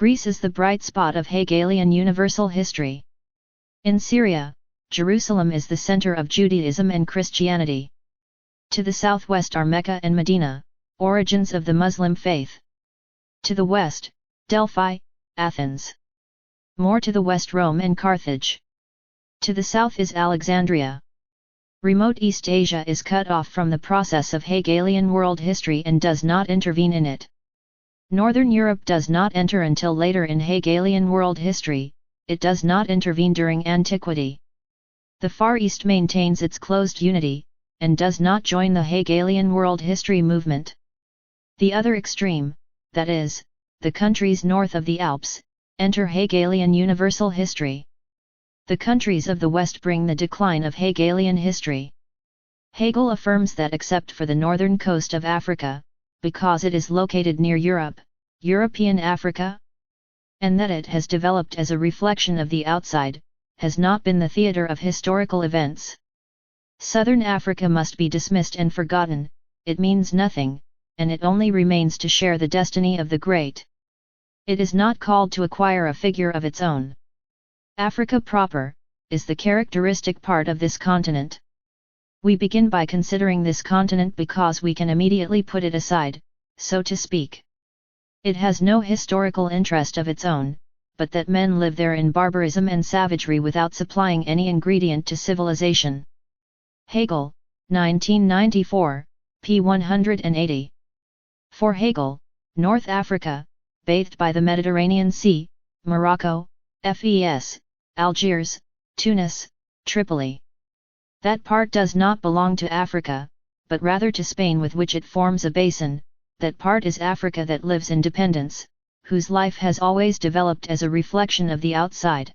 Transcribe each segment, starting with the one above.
Greece is the bright spot of Hegelian universal history. In Syria, Jerusalem is the center of Judaism and Christianity. To the southwest are Mecca and Medina, origins of the Muslim faith. To the west, Delphi, Athens. More to the west, Rome and Carthage. To the south is Alexandria. Remote East Asia is cut off from the process of Hegelian world history and does not intervene in it. Northern Europe does not enter until later in Hegelian world history, it does not intervene during antiquity. The Far East maintains its closed unity, and does not join the Hegelian world history movement. The other extreme, that is, the countries north of the Alps, enter Hegelian universal history. The countries of the West bring the decline of Hegelian history. Hegel affirms that except for the northern coast of Africa, because it is located near Europe, European Africa, and that it has developed as a reflection of the outside, has not been the theater of historical events. Southern Africa must be dismissed and forgotten, it means nothing, and it only remains to share the destiny of the great. It is not called to acquire a figure of its own. Africa proper, is the characteristic part of this continent. We begin by considering this continent because we can immediately put it aside, so to speak. It has no historical interest of its own, but that men live there in barbarism and savagery without supplying any ingredient to civilization. Hegel, 1994, p. 180. For Hegel, North Africa, bathed by the Mediterranean Sea, Morocco, Fes, Algiers, Tunis, Tripoli. That part does not belong to Africa, but rather to Spain, with which it forms a basin. That part is Africa that lives in dependence, whose life has always developed as a reflection of the outside.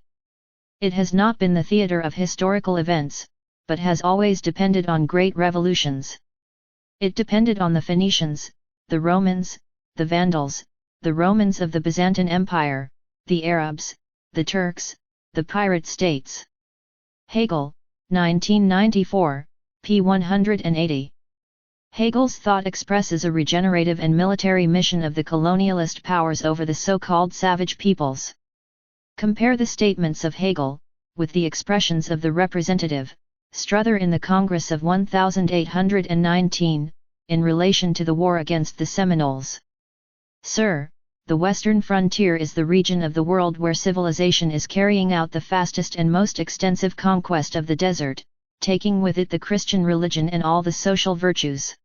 It has not been the theater of historical events, but has always depended on great revolutions. It depended on the Phoenicians, the Romans, the Vandals, the Romans of the Byzantine Empire, the Arabs, the Turks, the pirate states. Hegel, 1994, p. 180. Hegel's thought expresses a regenerative and military mission of the colonialist powers over the so-called savage peoples. Compare the statements of Hegel, with the expressions of the representative, Struther in the Congress of 1819, in relation to the war against the Seminoles. Sir, the western frontier is the region of the world where civilization is carrying out the fastest and most extensive conquest of the desert, taking with it the Christian religion and all the social virtues.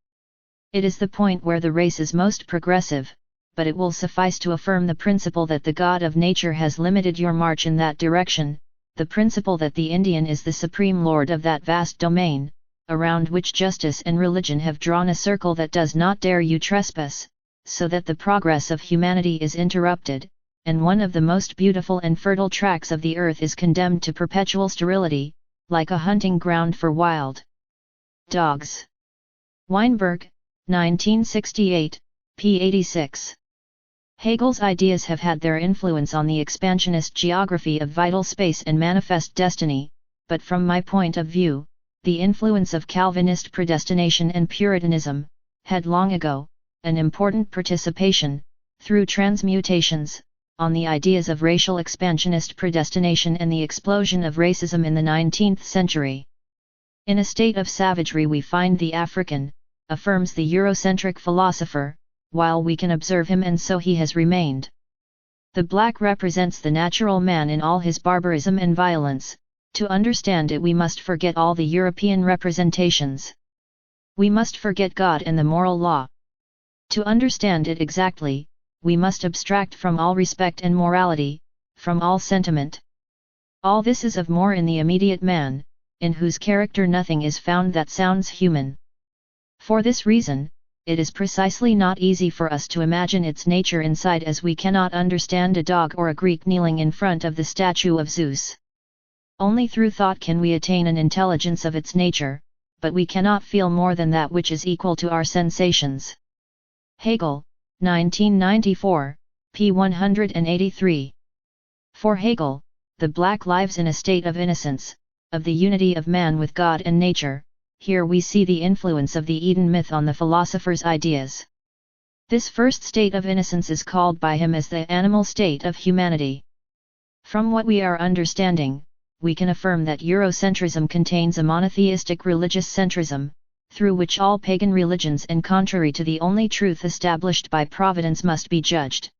It is the point where the race is most progressive, but it will suffice to affirm the principle that the God of nature has limited your march in that direction, the principle that the Indian is the supreme lord of that vast domain, around which justice and religion have drawn a circle that does not dare you trespass, so that the progress of humanity is interrupted, and one of the most beautiful and fertile tracts of the earth is condemned to perpetual sterility, like a hunting ground for wild dogs. Weinberg, 1968, p. 86. Hegel's ideas have had their influence on the expansionist geography of vital space and manifest destiny, but from my point of view, the influence of Calvinist predestination and Puritanism had long ago an important participation, through transmutations, on the ideas of racial expansionist predestination and the explosion of racism in the 19th century. In a state of savagery we find the African, affirms the Eurocentric philosopher, while we can observe him, and so he has remained. The black represents the natural man in all his barbarism and violence. To understand it we must forget all the European representations. We must forget God and the moral law. To understand it exactly, we must abstract from all respect and morality, from all sentiment. All this is of more in the immediate man, in whose character nothing is found that sounds human. For this reason, it is precisely not easy for us to imagine its nature inside, as we cannot understand a dog or a Greek kneeling in front of the statue of Zeus. Only through thought can we attain an intelligence of its nature, but we cannot feel more than that which is equal to our sensations. Hegel, 1994, p. 183. For Hegel, the black lives in a state of innocence, of the unity of man with God and nature. Here we see the influence of the Eden myth on the philosopher's ideas. This first state of innocence is called by him as the animal state of humanity. From what we are understanding, we can affirm that Eurocentrism contains a monotheistic religious centrism, through which all pagan religions and contrary to the only truth established by providence must be judged.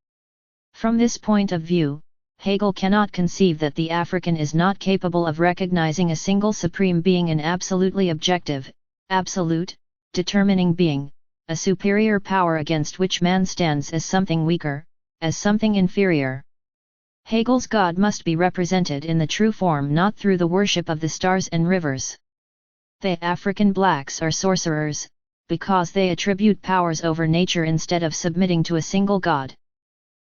From this point of view, Hegel cannot conceive that the African is not capable of recognizing a single supreme being, an absolutely objective, absolute, determining being, a superior power against which man stands as something weaker, as something inferior. Hegel's God must be represented in the true form, not through the worship of the stars and rivers. The African blacks are sorcerers, because they attribute powers over nature instead of submitting to a single God.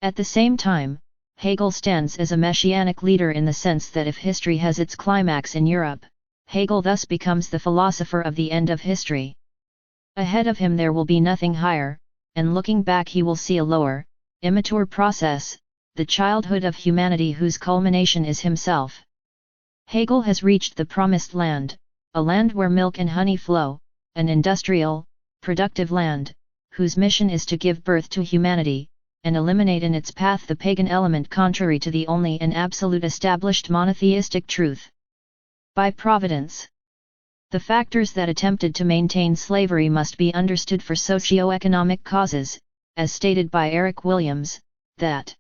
At the same time, Hegel stands as a messianic leader in the sense that if history has its climax in Europe, Hegel thus becomes the philosopher of the end of history. Ahead of him there will be nothing higher, and looking back he will see a lower, immature process, the childhood of humanity whose culmination is himself. Hegel has reached the promised land, a land where milk and honey flow, an industrial, productive land, whose mission is to give birth to humanity, and eliminate in its path the pagan element contrary to the only and absolute established monotheistic truth. By providence. The factors that attempted to maintain slavery must be understood for socio-economic causes, as stated by Eric Williams, that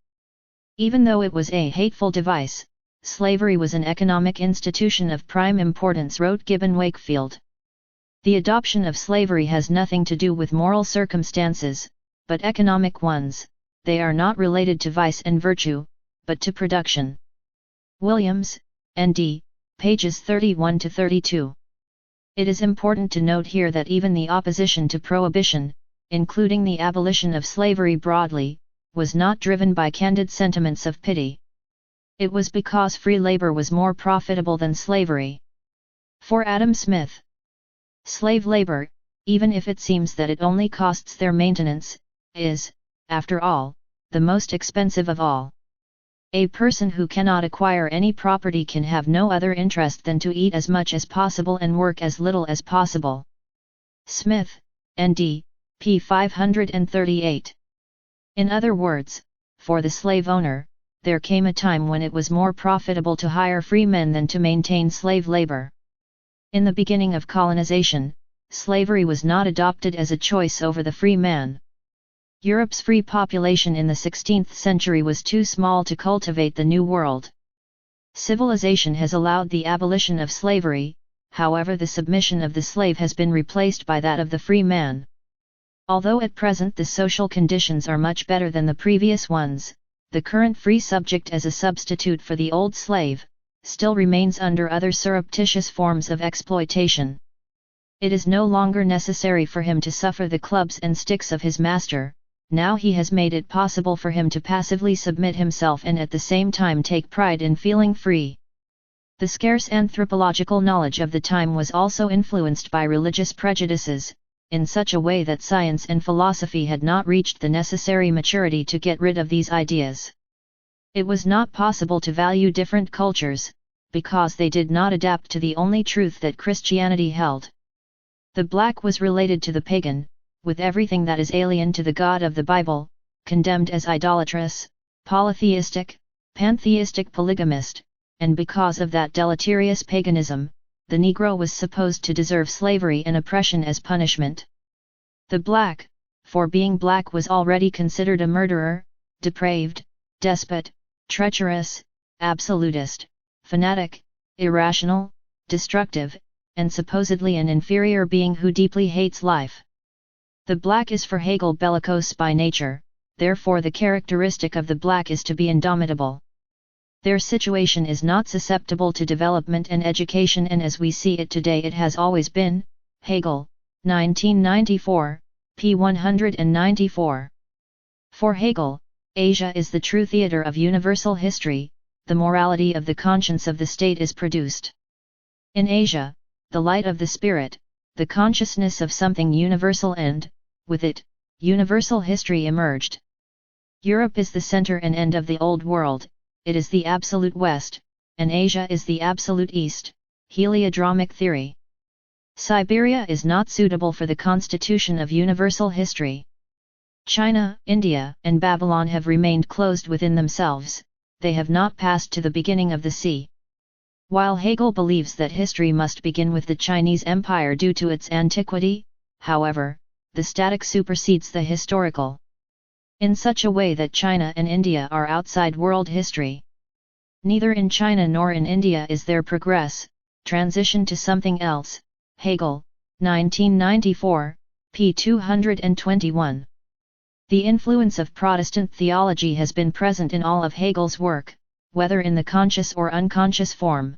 even though it was a hateful device, slavery was an economic institution of prime importance, wrote Gibbon Wakefield. The adoption of slavery has nothing to do with moral circumstances, but economic ones. They are not related to vice and virtue, but to production. Williams, N.D., pages 31 to 32. It is important to note here that even the opposition to prohibition, including the abolition of slavery broadly, was not driven by candid sentiments of pity. It was because free labor was more profitable than slavery. For Adam Smith, slave labor, even if it seems that it only costs their maintenance, is, after all, the most expensive of all. A person who cannot acquire any property can have no other interest than to eat as much as possible and work as little as possible. Smith, N.D., p. 538. In other words, for the slave owner, there came a time when it was more profitable to hire free men than to maintain slave labor. In the beginning of colonization, slavery was not adopted as a choice over the free man. Europe's free population in the 16th century was too small to cultivate the New World. Civilization has allowed the abolition of slavery, however the submission of the slave has been replaced by that of the free man. Although at present the social conditions are much better than the previous ones, the current free subject as a substitute for the old slave, still remains under other surreptitious forms of exploitation. It is no longer necessary for him to suffer the clubs and sticks of his master. Now he has made it possible for him to passively submit himself and at the same time take pride in feeling free. The scarce anthropological knowledge of the time was also influenced by religious prejudices, in such a way that science and philosophy had not reached the necessary maturity to get rid of these ideas. It was not possible to value different cultures, because they did not adapt to the only truth that Christianity held. The black was related to the pagan, with everything that is alien to the God of the Bible, condemned as idolatrous, polytheistic, pantheistic, polygamist, and because of that deleterious paganism, the Negro was supposed to deserve slavery and oppression as punishment. The black, for being black, was already considered a murderer, depraved, despot, treacherous, absolutist, fanatic, irrational, destructive, and supposedly an inferior being who deeply hates life. The black is for Hegel bellicose by nature, therefore the characteristic of the black is to be indomitable. Their situation is not susceptible to development and education, and as we see it today it has always been. Hegel, 1994, p. 194. For Hegel, Asia is the true theatre of universal history, the morality of the conscience of the state is produced. In Asia, the light of the spirit, the consciousness of something universal, and, with it, universal history emerged. Europe is the center and end of the Old World, it is the absolute West, and Asia is the absolute East, heliodromic theory. Siberia is not suitable for the constitution of universal history. China, India, and Babylon have remained closed within themselves, they have not passed to the beginning of the sea. While Hegel believes that history must begin with the Chinese Empire due to its antiquity, however, the static supersedes the historical, in such a way that China and India are outside world history. Neither in China nor in India is there progress, transition to something else. Hegel, 1994, p. 221. The influence of Protestant theology has been present in all of Hegel's work, whether in the conscious or unconscious form.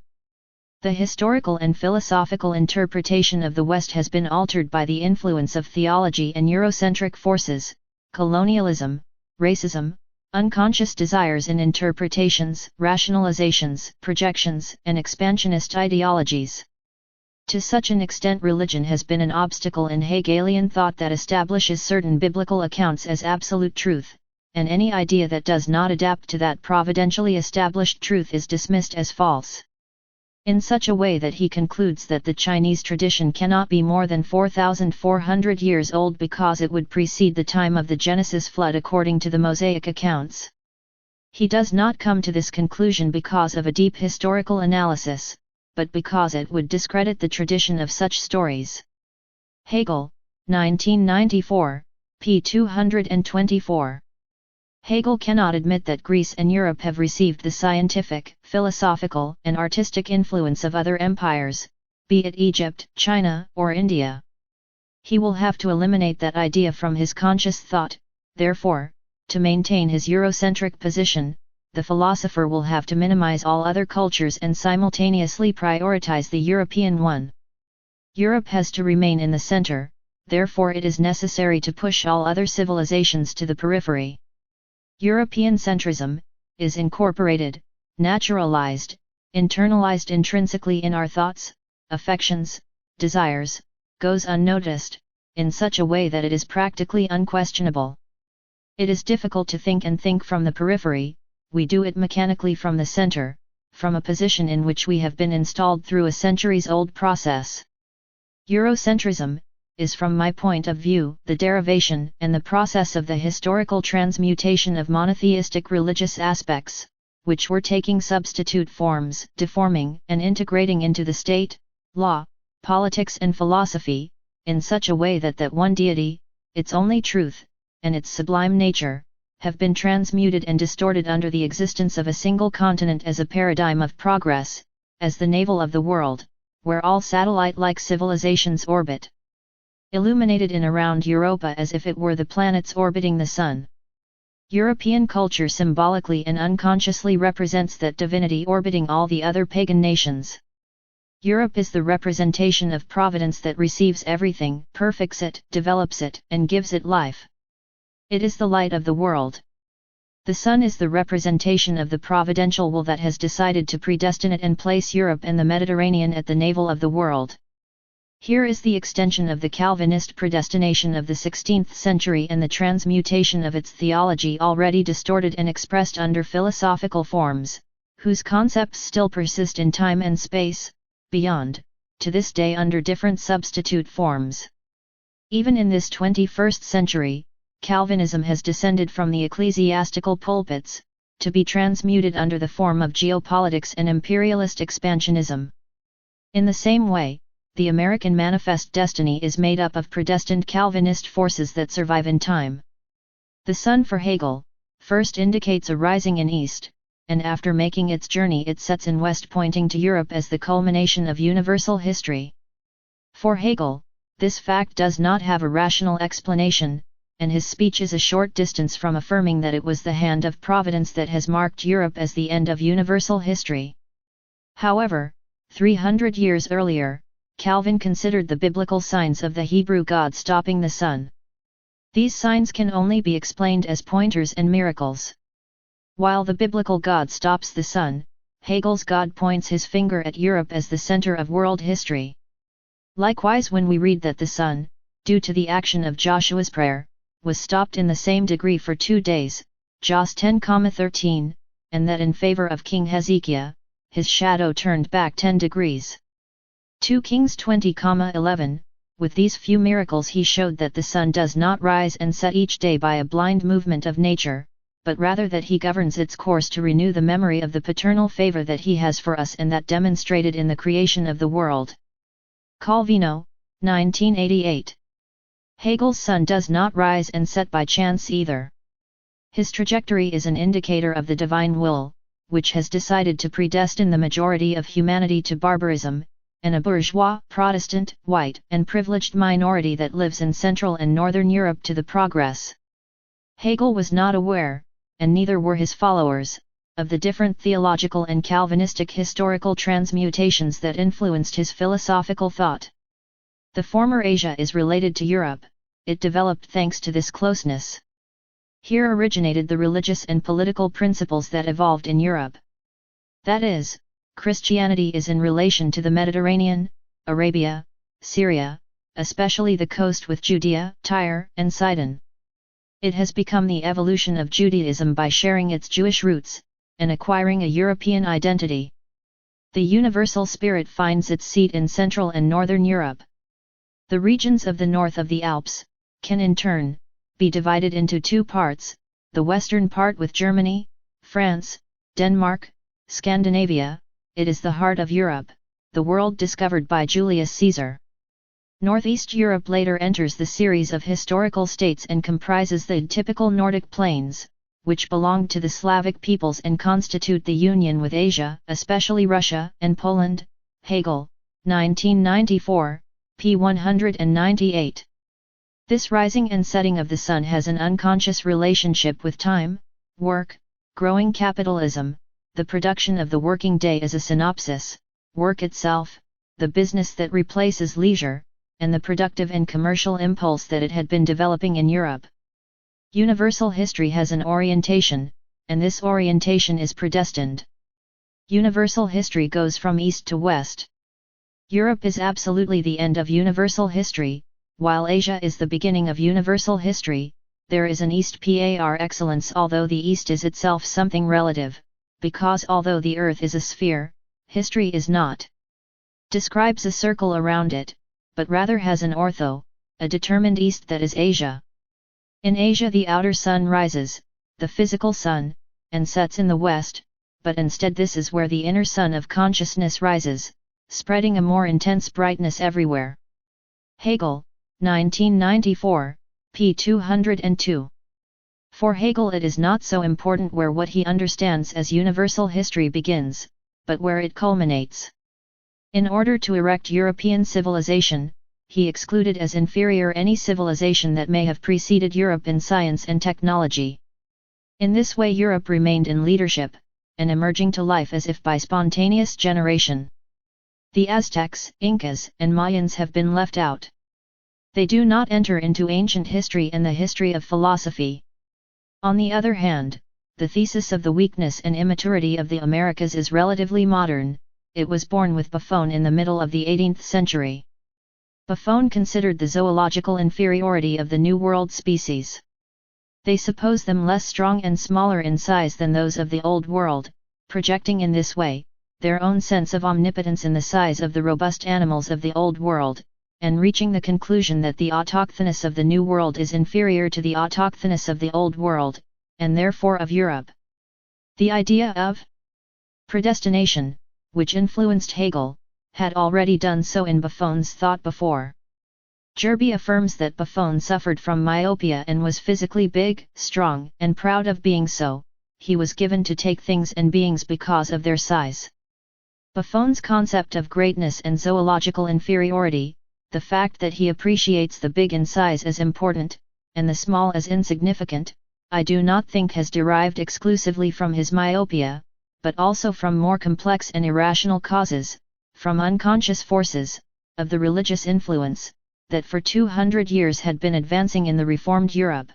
The historical and philosophical interpretation of the West has been altered by the influence of theology and Eurocentric forces, colonialism, racism, unconscious desires and interpretations, rationalizations, projections, and expansionist ideologies. To such an extent religion has been an obstacle in Hegelian thought that establishes certain biblical accounts as absolute truth, and any idea that does not adapt to that providentially established truth is dismissed as false. In such a way that he concludes that the Chinese tradition cannot be more than 4,400 years old because it would precede the time of the Genesis flood according to the Mosaic accounts. He does not come to this conclusion because of a deep historical analysis, but because it would discredit the tradition of such stories. Hegel, 1994, p. 224. Hegel cannot admit that Greece and Europe have received the scientific, philosophical, and artistic influence of other empires, be it Egypt, China, or India. He will have to eliminate that idea from his conscious thought. Therefore, to maintain his Eurocentric position, the philosopher will have to minimize all other cultures and simultaneously prioritize the European one. Europe has to remain in the center, therefore it is necessary to push all other civilizations to the periphery. European centrism is incorporated, naturalized, internalized intrinsically in our thoughts, affections, desires, goes unnoticed, in such a way that it is practically unquestionable. It is difficult to think and think from the periphery, we do it mechanically from the center, from a position in which we have been installed through a centuries-old process. Eurocentrism is from my point of view the derivation and the process of the historical transmutation of monotheistic religious aspects, which were taking substitute forms, deforming and integrating into the state, law, politics and philosophy, in such a way that one deity, its only truth, and its sublime nature, have been transmuted and distorted under the existence of a single continent as a paradigm of progress, as the navel of the world, where all satellite-like civilizations orbit, illuminated in around Europa as if it were the planets orbiting the Sun. European culture symbolically and unconsciously represents that divinity orbiting all the other pagan nations. Europe is the representation of providence that receives everything, perfects it, develops it, and gives it life. It is the light of the world. The Sun is the representation of the providential will that has decided to predestine it and place Europe and the Mediterranean at the navel of the world. Here is the extension of the Calvinist predestination of the 16th century and the transmutation of its theology already distorted and expressed under philosophical forms, whose concepts still persist in time and space, beyond, to this day under different substitute forms. Even in this 21st century, Calvinism has descended from the ecclesiastical pulpits, to be transmuted under the form of geopolitics and imperialist expansionism. In the same way, the American Manifest Destiny is made up of predestined Calvinist forces that survive in time. The sun for Hegel, first indicates a rising in east, and after making its journey it sets in west pointing to Europe as the culmination of universal history. For Hegel, this fact does not have a rational explanation, and his speech is a short distance from affirming that it was the hand of Providence that has marked Europe as the end of universal history. However, 300 years earlier, Calvin considered the biblical signs of the Hebrew God stopping the sun. These signs can only be explained as pointers and miracles. While the biblical God stops the sun, Hegel's God points his finger at Europe as the center of world history. Likewise, when we read that the sun, due to the action of Joshua's prayer, was stopped in the same degree for 2 days, Jos 10:13, and that in favor of King Hezekiah, his shadow turned back 10 degrees. 2 Kings 20:11, with these few miracles he showed that the sun does not rise and set each day by a blind movement of nature, but rather that he governs its course to renew the memory of the paternal favor that he has for us and that demonstrated in the creation of the world. Calvino, 1988. Hegel's sun does not rise and set by chance either. His trajectory is an indicator of the divine will, which has decided to predestine the majority of humanity to barbarism, and a bourgeois, Protestant, white, and privileged minority that lives in Central and Northern Europe to the progress. Hegel was not aware, and neither were his followers, of the different theological and Calvinistic historical transmutations that influenced his philosophical thought. The former Asia is related to Europe, it developed thanks to this closeness. Here originated the religious and political principles that evolved in Europe. That is, Christianity is in relation to the Mediterranean, Arabia, Syria, especially the coast with Judea, Tyre, and Sidon. It has become the evolution of Judaism by sharing its Jewish roots, and acquiring a European identity. The universal spirit finds its seat in Central and Northern Europe. The regions of the north of the Alps can in turn be divided into two parts, the western part with Germany, France, Denmark, Scandinavia. It is the heart of Europe, the world discovered by Julius Caesar. Northeast Europe later enters the series of historical states and comprises the typical Nordic plains, which belong to the Slavic peoples and constitute the union with Asia, especially Russia and Poland. Hegel, 1994, p. 198. This rising and setting of the sun has an unconscious relationship with time, work, growing capitalism. The production of the working day is a synopsis, work itself, the business that replaces leisure, and the productive and commercial impulse that it had been developing in Europe. Universal history has an orientation, and this orientation is predestined. Universal history goes from east to west. Europe is absolutely the end of universal history, while Asia is the beginning of universal history. There is an East par excellence, although the East is itself something relative. Because although the earth is a sphere, history is not. Describes a circle around it, but rather has an ortho, a determined east that is Asia. In Asia the outer sun rises, the physical sun, and sets in the west, but instead this is where the inner sun of consciousness rises, spreading a more intense brightness everywhere. Hegel, 1994, p. 202. For Hegel it is not so important where what he understands as universal history begins, but where it culminates. In order to erect European civilization, he excluded as inferior any civilization that may have preceded Europe in science and technology. In this way Europe remained in leadership, and emerging to life as if by spontaneous generation. The Aztecs, Incas, and Mayans have been left out. They do not enter into ancient history and the history of philosophy. On the other hand, the thesis of the weakness and immaturity of the Americas is relatively modern. It was born with Buffon in the middle of the 18th century. Buffon considered the zoological inferiority of the New World species. They suppose them less strong and smaller in size than those of the Old World, projecting in this way their own sense of omnipotence in the size of the robust animals of the Old World, and reaching the conclusion that the autochthonous of the New World is inferior to the autochthonous of the Old World, and therefore of Europe. The idea of predestination, which influenced Hegel, had already done so in Buffon's thought before. Gerby affirms that Buffon suffered from myopia and was physically big, strong, and proud of being so. He was given to take things and beings because of their size. Buffon's concept of greatness and zoological inferiority, the fact that he appreciates the big in size as important, and the small as insignificant, I do not think has derived exclusively from his myopia, but also from more complex and irrational causes, from unconscious forces, of the religious influence, that for 200 years had been advancing in the reformed Europe.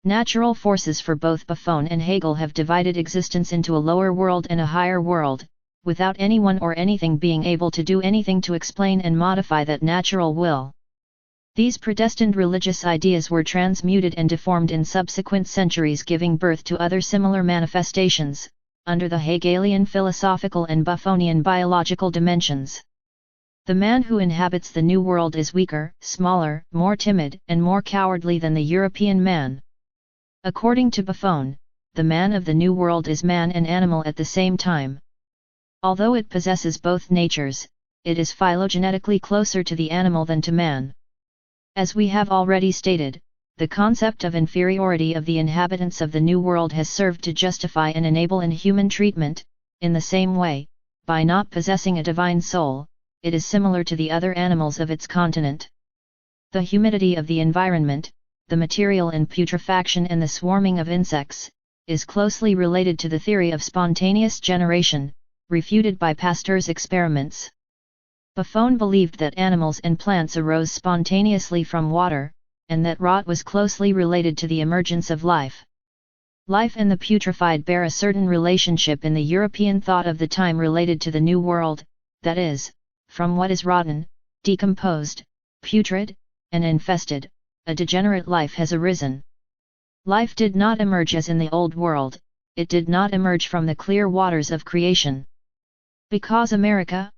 Natural forces for both Buffon and Hegel have divided existence into a lower world and a higher world, without anyone or anything being able to do anything to explain and modify that natural will. These predestined religious ideas were transmuted and deformed in subsequent centuries, giving birth to other similar manifestations, under the Hegelian philosophical and Buffonian biological dimensions. The man who inhabits the New World is weaker, smaller, more timid, and more cowardly than the European man. According to Buffon, the man of the New World is man and animal at the same time. Although it possesses both natures, it is phylogenetically closer to the animal than to man. As we have already stated, the concept of inferiority of the inhabitants of the New World has served to justify and enable inhuman treatment. In the same way, by not possessing a divine soul, it is similar to the other animals of its continent. The humidity of the environment, the material in putrefaction and the swarming of insects, is closely related to the theory of spontaneous generation, refuted by Pasteur's experiments. Buffon believed that animals and plants arose spontaneously from water, and that rot was closely related to the emergence of life. Life and the putrefied bear a certain relationship in the European thought of the time related to the New World, that is, from what is rotten, decomposed, putrid, and infested, a degenerate life has arisen. Life did not emerge as in the Old World, it did not emerge from the clear waters of creation. Because America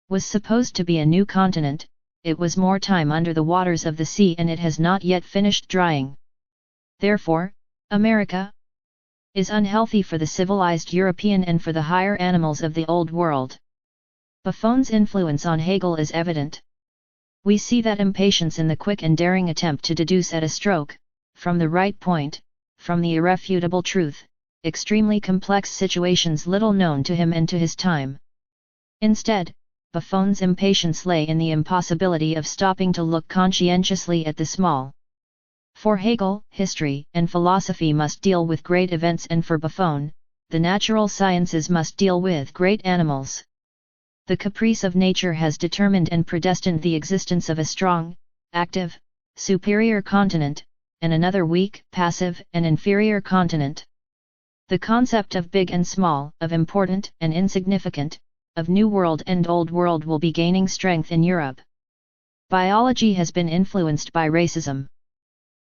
was supposed to be a new continent, it was more time under the waters of the sea and it has not yet finished drying. Therefore, America is unhealthy for the civilized European and for the higher animals of the Old World. Buffon's influence on Hegel is evident. We see that impatience in the quick and daring attempt to deduce at a stroke, from the right point, from the irrefutable truth, extremely complex situations little known to him and to his time. Instead, Buffon's impatience lay in the impossibility of stopping to look conscientiously at the small. For Hegel, history and philosophy must deal with great events, and for Buffon, the natural sciences must deal with great animals. The caprice of nature has determined and predestined the existence of a strong, active, superior continent, and another weak, passive, and inferior continent. The concept of big and small, of important and insignificant, of New World and Old World will be gaining strength in Europe. Biology has been influenced by racism.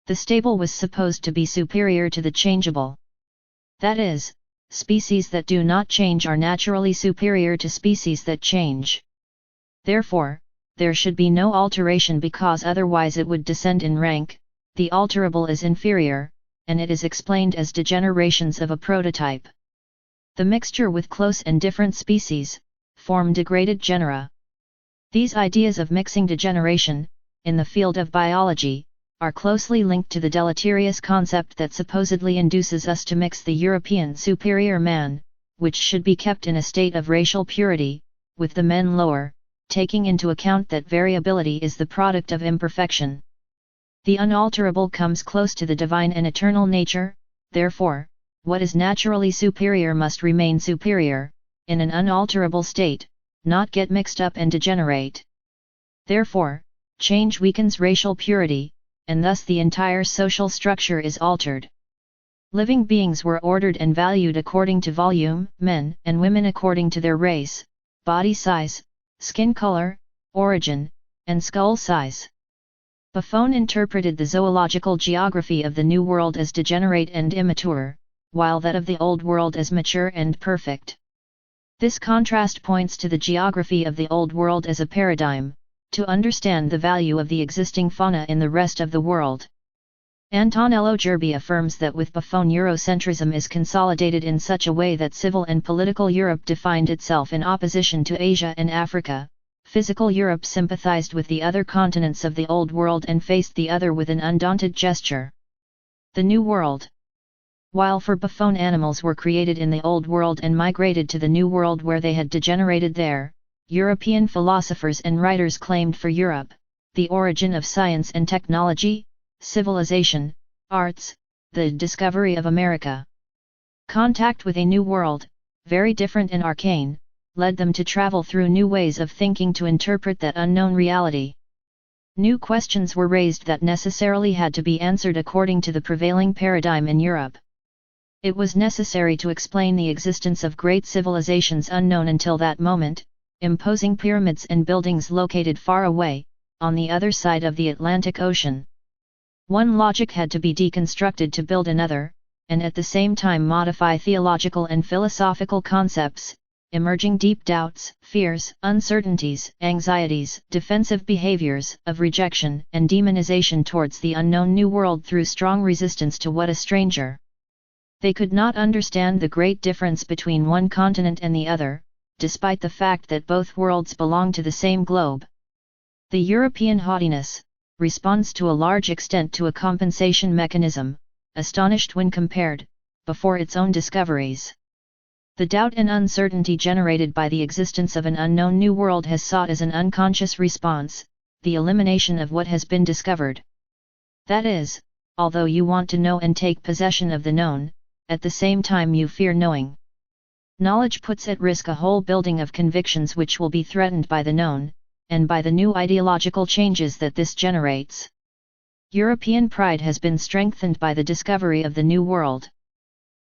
The stable was supposed to be superior to the changeable. That is, species that do not change are naturally superior to species that change. Therefore, there should be no alteration because otherwise it would descend in rank. The alterable is inferior, and it is explained as degenerations of a prototype. The mixture with close and different species form degraded genera. These ideas of mixing degeneration, in the field of biology, are closely linked to the deleterious concept that supposedly induces us to mix the European superior man, which should be kept in a state of racial purity, with the men lower, taking into account that variability is the product of imperfection. The unalterable comes close to the divine and eternal nature, therefore, what is naturally superior must remain superior, in an unalterable state, not get mixed up and degenerate. Therefore, change weakens racial purity, and thus the entire social structure is altered. Living beings were ordered and valued according to volume, men and women according to their race, body size, skin color, origin, and skull size. Buffon interpreted the zoological geography of the New World as degenerate and immature, while that of the Old World as mature and perfect. This contrast points to the geography of the Old World as a paradigm, to understand the value of the existing fauna in the rest of the world. Antonello Gerbi affirms that with Buffon Eurocentrism is consolidated in such a way that civil and political Europe defined itself in opposition to Asia and Africa, physical Europe sympathized with the other continents of the Old World and faced the other with an undaunted gesture. The New World. While for Buffon animals were created in the Old World and migrated to the New World where they had degenerated there, European philosophers and writers claimed for Europe, the origin of science and technology, civilization, arts, the discovery of America. Contact with a new world, very different and arcane, led them to travel through new ways of thinking to interpret that unknown reality. New questions were raised that necessarily had to be answered according to the prevailing paradigm in Europe. It was necessary to explain the existence of great civilizations unknown until that moment, imposing pyramids and buildings located far away, on the other side of the Atlantic Ocean. One logic had to be deconstructed to build another, and at the same time modify theological and philosophical concepts, emerging deep doubts, fears, uncertainties, anxieties, defensive behaviors of rejection and demonization towards the unknown new world through strong resistance to what a stranger. They could not understand the great difference between one continent and the other, despite the fact that both worlds belong to the same globe. The European haughtiness responds to a large extent to a compensation mechanism, astonished when compared, before its own discoveries. The doubt and uncertainty generated by the existence of an unknown new world has sought as an unconscious response, the elimination of what has been discovered. That is, although you want to know and take possession of the known, at the same time you fear knowing. Knowledge puts at risk a whole building of convictions which will be threatened by the known, and by the new ideological changes that this generates. European pride has been strengthened by the discovery of the new world.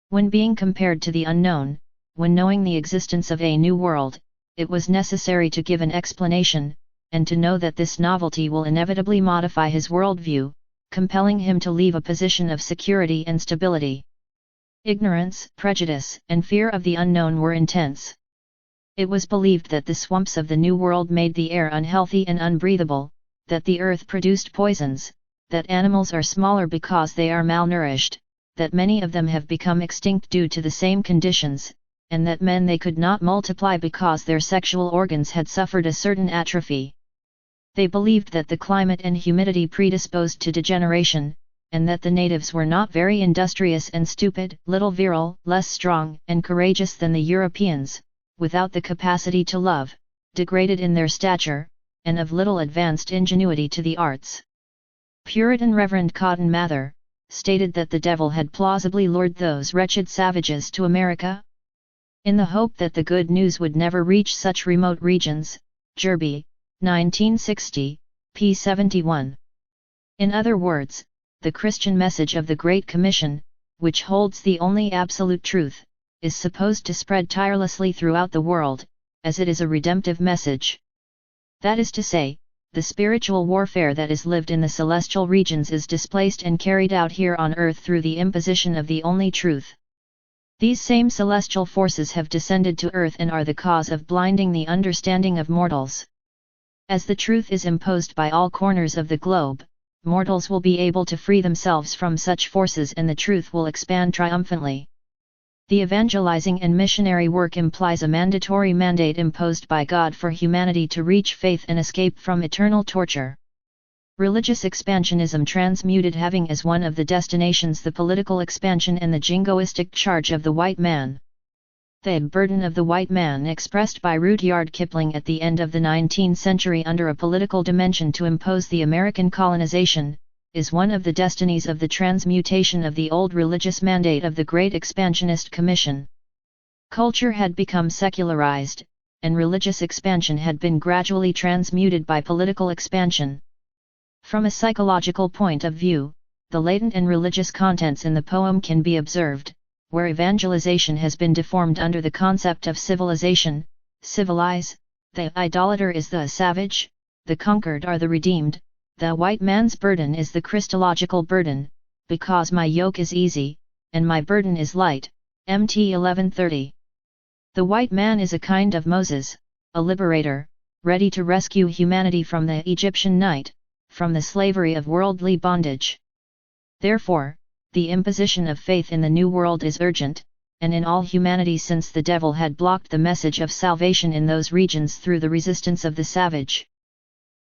When being compared to the unknown, when knowing the existence of a new world, it was necessary to give an explanation, and to know that this novelty will inevitably modify his worldview, compelling him to leave a position of security and stability. Ignorance, prejudice, and fear of the unknown were intense. It was believed that the swamps of the New World made the air unhealthy and unbreathable, that the earth produced poisons, that animals are smaller because they are malnourished, that many of them have become extinct due to the same conditions, and that men they could not multiply because their sexual organs had suffered a certain atrophy. They believed that the climate and humidity predisposed to degeneration, and that the natives were not very industrious and stupid, little virile, less strong and courageous than the Europeans, without the capacity to love, degraded in their stature, and of little advanced ingenuity to the arts. Puritan Reverend Cotton Mather stated that the devil had plausibly lured those wretched savages to America, in the hope that the good news would never reach such remote regions. Jerby, 1960, p. 71. In other words, the Christian message of the Great Commission, which holds the only absolute truth, is supposed to spread tirelessly throughout the world, as it is a redemptive message. That is to say, the spiritual warfare that is lived in the celestial regions is displaced and carried out here on earth through the imposition of the only truth. These same celestial forces have descended to earth and are the cause of blinding the understanding of mortals. As the truth is imposed by all corners of the globe, mortals will be able to free themselves from such forces and the truth will expand triumphantly. The evangelizing and missionary work implies a mandatory mandate imposed by God for humanity to reach faith and escape from eternal torture. Religious expansionism transmuted having as one of the destinations the political expansion and the jingoistic charge of the white man. The burden of the white man expressed by Rudyard Kipling at the end of the 19th century under a political dimension to impose the American colonization, is one of the destinies of the transmutation of the old religious mandate of the Great Expansionist Commission. Culture had become secularized, and religious expansion had been gradually transmuted by political expansion. From a psychological point of view, the latent and religious contents in the poem can be observed, where evangelization has been deformed under the concept of civilization. Civilize, the idolater is the savage, the conquered are the redeemed. The white man's burden is the Christological burden, because my yoke is easy, and my burden is light. MT 1130. The white man is a kind of Moses, a liberator, ready to rescue humanity from the Egyptian night, from the slavery of worldly bondage. Therefore, the imposition of faith in the New World is urgent, and in all humanity since the devil had blocked the message of salvation in those regions through the resistance of the savage.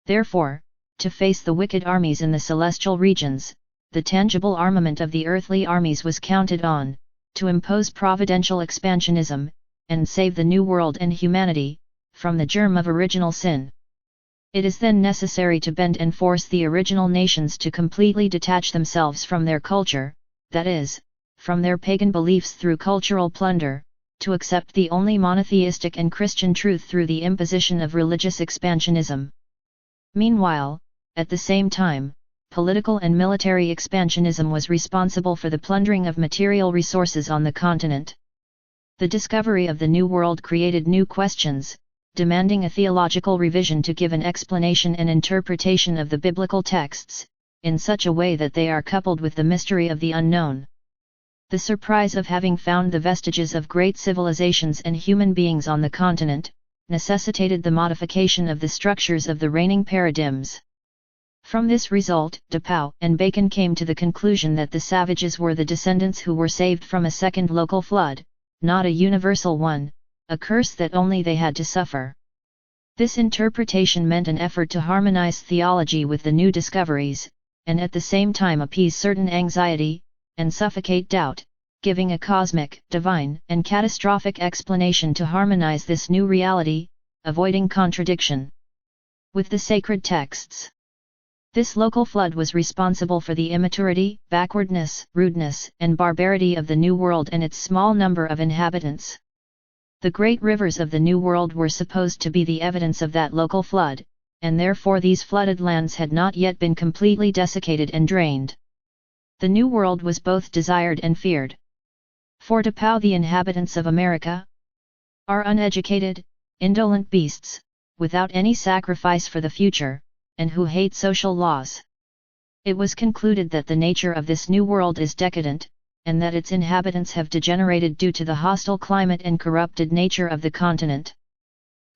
Therefore, to face the wicked armies in the celestial regions, the tangible armament of the earthly armies was counted on, to impose providential expansionism, and save the New World and humanity, from the germ of original sin. It is then necessary to bend and force the original nations to completely detach themselves from their culture, that is, from their pagan beliefs through cultural plunder, to accept the only monotheistic and Christian truth through the imposition of religious expansionism. Meanwhile, at the same time, political and military expansionism was responsible for the plundering of material resources on the continent. The discovery of the New World created new questions, demanding a theological revision to give an explanation and interpretation of the biblical texts, in such a way that they are coupled with the mystery of the unknown. The surprise of having found the vestiges of great civilizations and human beings on the continent, necessitated the modification of the structures of the reigning paradigms. From this result, Depew and Bacon came to the conclusion that the savages were the descendants who were saved from a second local flood, not a universal one, a curse that only they had to suffer. This interpretation meant an effort to harmonize theology with the new discoveries, and at the same time appease certain anxiety, and suffocate doubt, giving a cosmic, divine, and catastrophic explanation to harmonize this new reality, avoiding contradiction with the sacred texts. This local flood was responsible for the immaturity, backwardness, rudeness, and barbarity of the New World and its small number of inhabitants. The great rivers of the New World were supposed to be the evidence of that local flood, and therefore these flooded lands had not yet been completely desiccated and drained. The New World was both desired and feared. For Depew, the inhabitants of America are uneducated, indolent beasts, without any sacrifice for the future, and who hate social laws. It was concluded that the nature of this new world is decadent, and that its inhabitants have degenerated due to the hostile climate and corrupted nature of the continent.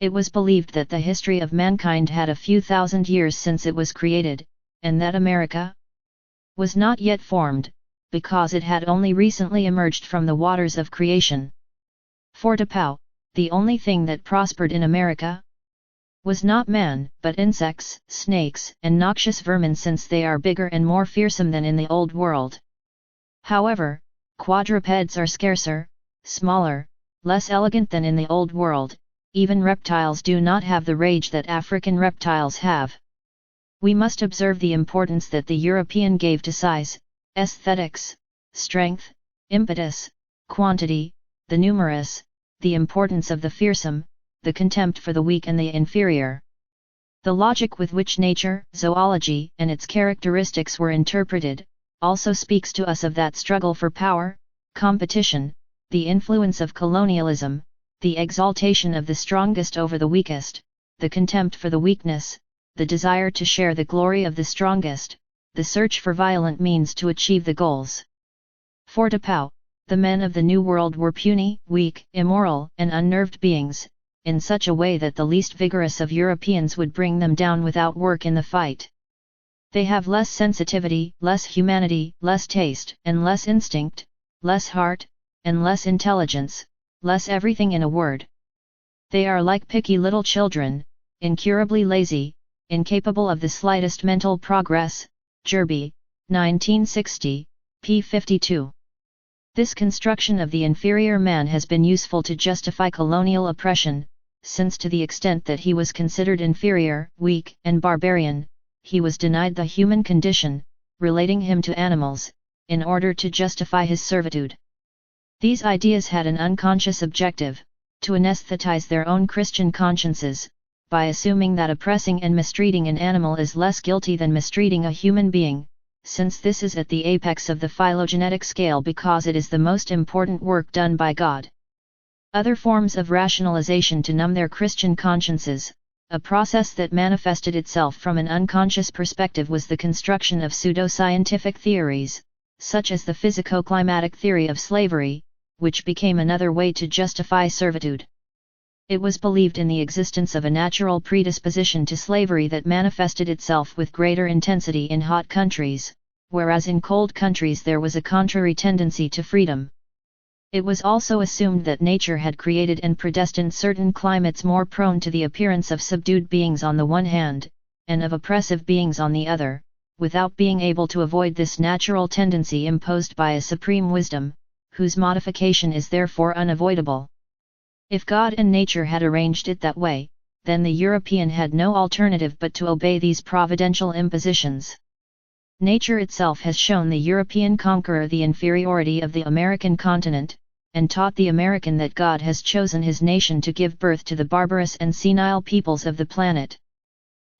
It was believed that the history of mankind had a few thousand years since it was created, and that America was not yet formed, because it had only recently emerged from the waters of creation. For Depew, the only thing that prospered in America was not man, but insects, snakes, and noxious vermin, since they are bigger and more fearsome than in the Old World. However, quadrupeds are scarcer, smaller, less elegant than in the Old World. Even reptiles do not have the rage that African reptiles have. We must observe the importance that the European gave to size, aesthetics, strength, impetus, quantity, the numerous, the importance of the fearsome, the contempt for the weak and the inferior. The logic with which nature, zoology, and its characteristics were interpreted, also speaks to us of that struggle for power, competition, the influence of colonialism, the exaltation of the strongest over the weakest, the contempt for the weakness, the desire to share the glory of the strongest, the search for violent means to achieve the goals. For Depew, the men of the New World were puny, weak, immoral, and unnerved beings, in such a way that the least vigorous of Europeans would bring them down without work in the fight. They have less sensitivity, less humanity, less taste, and less instinct, less heart, and less intelligence, less everything in a word. They are like picky little children, incurably lazy, incapable of the slightest mental progress. Jerby, 1960, p. 52. This construction of the inferior man has been useful to justify colonial oppression, since to the extent that he was considered inferior, weak, and barbarian, he was denied the human condition, relating him to animals, in order to justify his servitude. These ideas had an unconscious objective, to anesthetize their own Christian consciences, by assuming that oppressing and mistreating an animal is less guilty than mistreating a human being, since this is at the apex of the phylogenetic scale because it is the most important work done by God. Other forms of rationalization to numb their Christian consciences, a process that manifested itself from an unconscious perspective, was the construction of pseudo-scientific theories, such as the physico-climatic theory of slavery, which became another way to justify servitude. It was believed in the existence of a natural predisposition to slavery that manifested itself with greater intensity in hot countries, whereas in cold countries there was a contrary tendency to freedom. It was also assumed that nature had created and predestined certain climates more prone to the appearance of subdued beings on the one hand, and of oppressive beings on the other, without being able to avoid this natural tendency imposed by a supreme wisdom, whose modification is therefore unavoidable. If God and nature had arranged it that way, then the European had no alternative but to obey these providential impositions. Nature itself has shown the European conqueror the inferiority of the American continent, and taught the American that God has chosen his nation to give birth to the barbarous and senile peoples of the planet.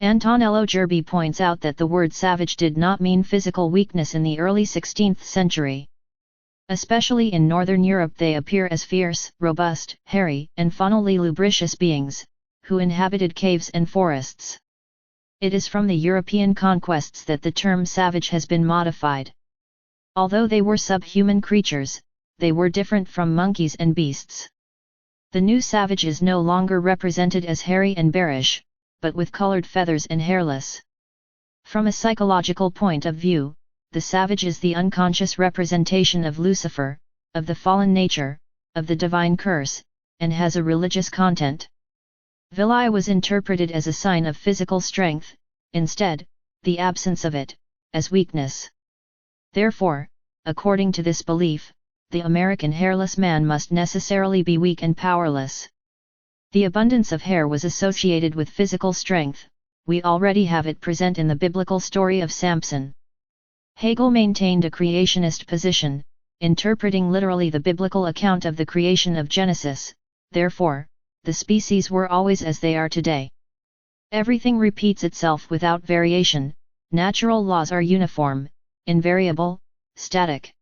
Antonello Gerbi points out that the word savage did not mean physical weakness in the early 16th century. Especially in Northern Europe they appear as fierce, robust, hairy, and funnily lubricious beings, who inhabited caves and forests. It is from the European conquests that the term savage has been modified. Although they were subhuman creatures, they were different from monkeys and beasts. The new savage is no longer represented as hairy and bearish, but with colored feathers and hairless. From a psychological point of view, the savage is the unconscious representation of Lucifer, of the fallen nature, of the divine curse, and has a religious content. Villi was interpreted as a sign of physical strength, instead, the absence of it, as weakness. Therefore, according to this belief, the American hairless man must necessarily be weak and powerless. The abundance of hair was associated with physical strength. We already have it present in the biblical story of Samson. Hegel maintained a creationist position, interpreting literally the biblical account of the creation of Genesis. Therefore, the species were always as they are today. Everything repeats itself without variation. Natural laws are uniform, invariable, static.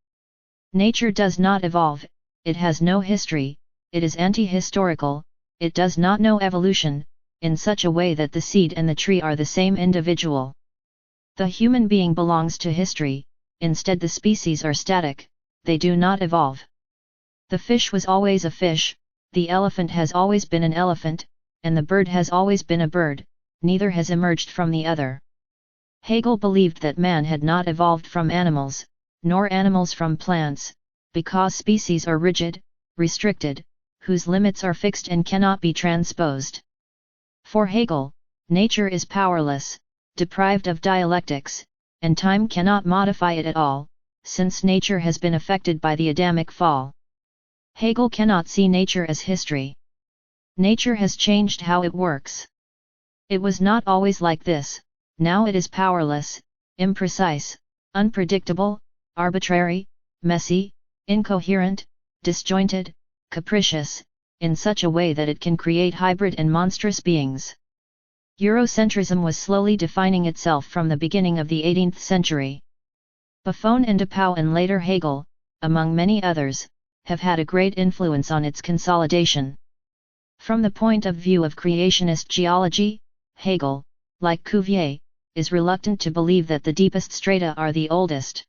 Nature does not evolve, it has no history, it is anti-historical, it does not know evolution, in such a way that the seed and the tree are the same individual. The human being belongs to history, instead the species are static, they do not evolve. The fish was always a fish, the elephant has always been an elephant, and the bird has always been a bird, neither has emerged from the other. Hegel believed that man had not evolved from animals, nor animals from plants, because species are rigid, restricted, whose limits are fixed and cannot be transposed. For Hegel, nature is powerless, deprived of dialectics, and time cannot modify it at all, since nature has been affected by the Adamic fall. Hegel cannot see nature as history. Nature has changed how it works. It was not always like this, now it is powerless, imprecise, unpredictable, arbitrary, messy, incoherent, disjointed, capricious, in such a way that it can create hybrid and monstrous beings. Eurocentrism was slowly defining itself from the beginning of the 18th century. Buffon and Depew and later Hegel, among many others, have had a great influence on its consolidation. From the point of view of creationist geology, Hegel, like Cuvier, is reluctant to believe that the deepest strata are the oldest.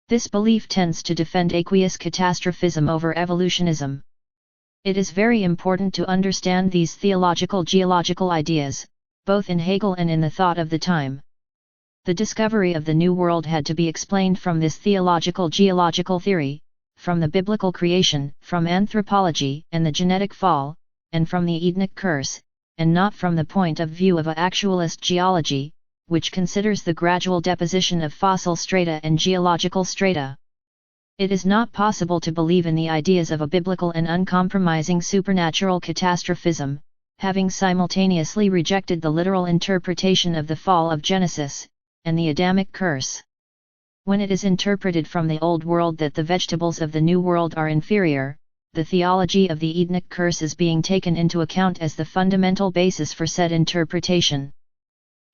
This belief tends to defend aqueous catastrophism over evolutionism. It is very important to understand these theological geological ideas, both in Hegel and in the thought of the time. The discovery of the New World had to be explained from this theological geological theory, from the biblical creation, from anthropology and the genetic fall, and from the Edenic curse, and not from the point of view of a actualist geology, which considers the gradual deposition of fossil strata and geological strata. It is not possible to believe in the ideas of a biblical and uncompromising supernatural catastrophism, having simultaneously rejected the literal interpretation of the fall of Genesis, and the Adamic curse. When it is interpreted from the Old World that the vegetables of the New World are inferior, the theology of the Edenic curse is being taken into account as the fundamental basis for said interpretation.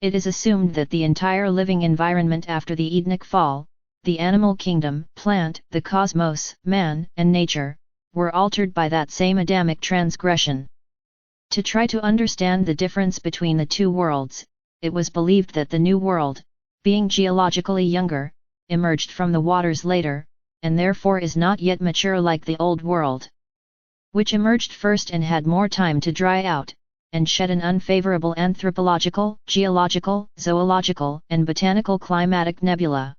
It is assumed that the entire living environment after the Edenic fall, the animal kingdom, plant, the cosmos, man, and nature, were altered by that same Adamic transgression. To try to understand the difference between the two worlds, it was believed that the New World, being geologically younger, emerged from the waters later, and therefore is not yet mature like the Old World, which emerged first and had more time to dry out, and shed an unfavorable anthropological, geological, zoological, and botanical climatic nebula.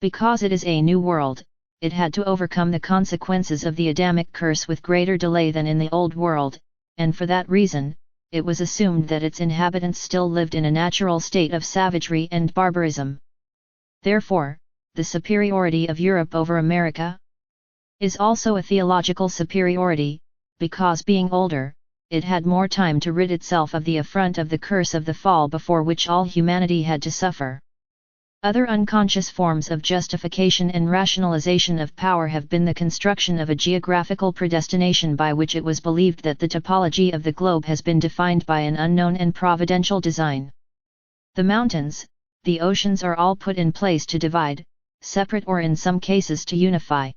Because it is a new world, it had to overcome the consequences of the Adamic curse with greater delay than in the Old World, and for that reason, it was assumed that its inhabitants still lived in a natural state of savagery and barbarism. Therefore, the superiority of Europe over America is also a theological superiority, because being older, it had more time to rid itself of the affront of the curse of the fall before which all humanity had to suffer. Other unconscious forms of justification and rationalization of power have been the construction of a geographical predestination by which it was believed that the topology of the globe has been defined by an unknown and providential design. The mountains, the oceans are all put in place to divide, separate or in some cases to unify.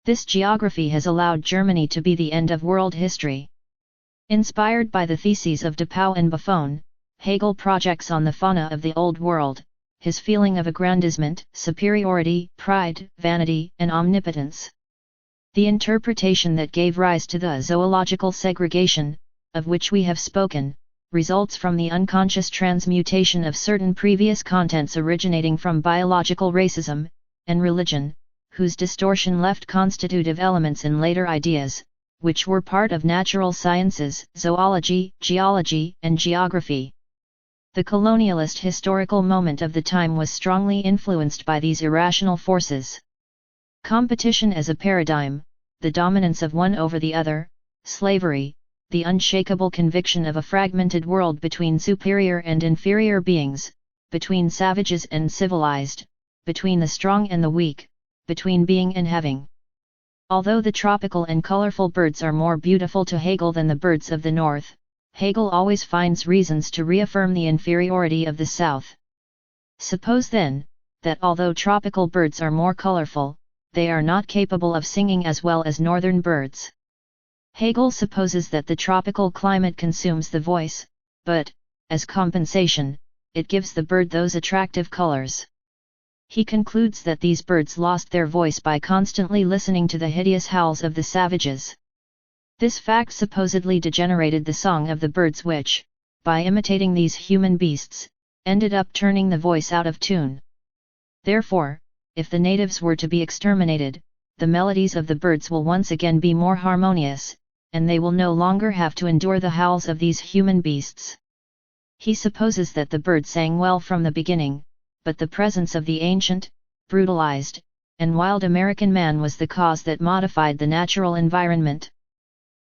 This geography has allowed Germany to be the end of world history. Inspired by the theses of Depew and Buffon, Hegel projects on the fauna of the Old World, his feeling of aggrandizement, superiority, pride, vanity, and omnipotence. The interpretation that gave rise to the zoological segregation, of which we have spoken, results from the unconscious transmutation of certain previous contents originating from biological racism and religion, whose distortion left constitutive elements in later ideas, which were part of natural sciences, zoology, geology, and geography. The colonialist historical moment of the time was strongly influenced by these irrational forces. Competition as a paradigm, the dominance of one over the other, slavery, the unshakable conviction of a fragmented world between superior and inferior beings, between savages and civilized, between the strong and the weak, between being and having. Although the tropical and colorful birds are more beautiful to Hegel than the birds of the north, Hegel always finds reasons to reaffirm the inferiority of the south. Suppose then, that although tropical birds are more colorful, they are not capable of singing as well as northern birds. Hegel supposes that the tropical climate consumes the voice, but, as compensation, it gives the bird those attractive colors. He concludes that these birds lost their voice by constantly listening to the hideous howls of the savages. This fact supposedly degenerated the song of the birds which, by imitating these human beasts, ended up turning the voice out of tune. Therefore, if the natives were to be exterminated, the melodies of the birds will once again be more harmonious, and they will no longer have to endure the howls of these human beasts. He supposes that the bird sang well from the beginning, but the presence of the ancient, brutalized, and wild American man was the cause that modified the natural environment.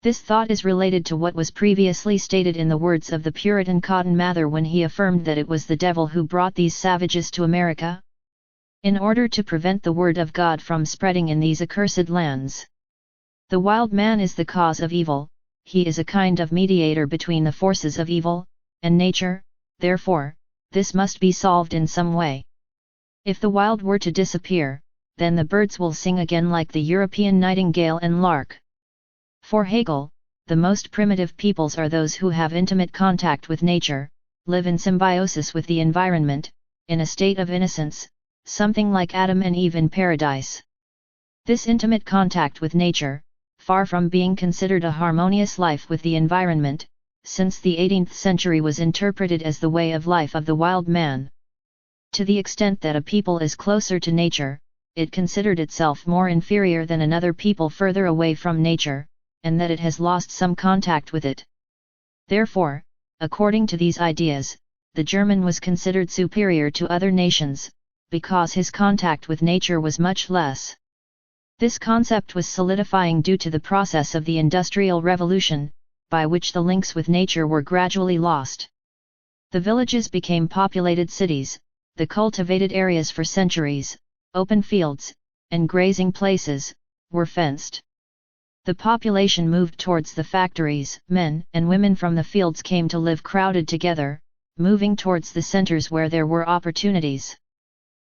This thought is related to what was previously stated in the words of the Puritan Cotton Mather when he affirmed that it was the devil who brought these savages to America, in order to prevent the word of God from spreading in these accursed lands. The wild man is the cause of evil, he is a kind of mediator between the forces of evil and nature, therefore, this must be solved in some way. If the wild were to disappear, then the birds will sing again like the European nightingale and lark. For Hegel, the most primitive peoples are those who have intimate contact with nature, live in symbiosis with the environment, in a state of innocence, something like Adam and Eve in paradise. This intimate contact with nature, far from being considered a harmonious life with the environment, since the 18th century was interpreted as the way of life of the wild man. To the extent that a people is closer to nature, it considered itself more inferior than another people further away from nature, and that it has lost some contact with it. Therefore, according to these ideas, the German was considered superior to other nations, because his contact with nature was much less. This concept was solidifying due to the process of the Industrial Revolution, by which the links with nature were gradually lost. The villages became populated cities, the cultivated areas for centuries, open fields, and grazing places, were fenced. The population moved towards the factories, men and women from the fields came to live crowded together, moving towards the centers where there were opportunities.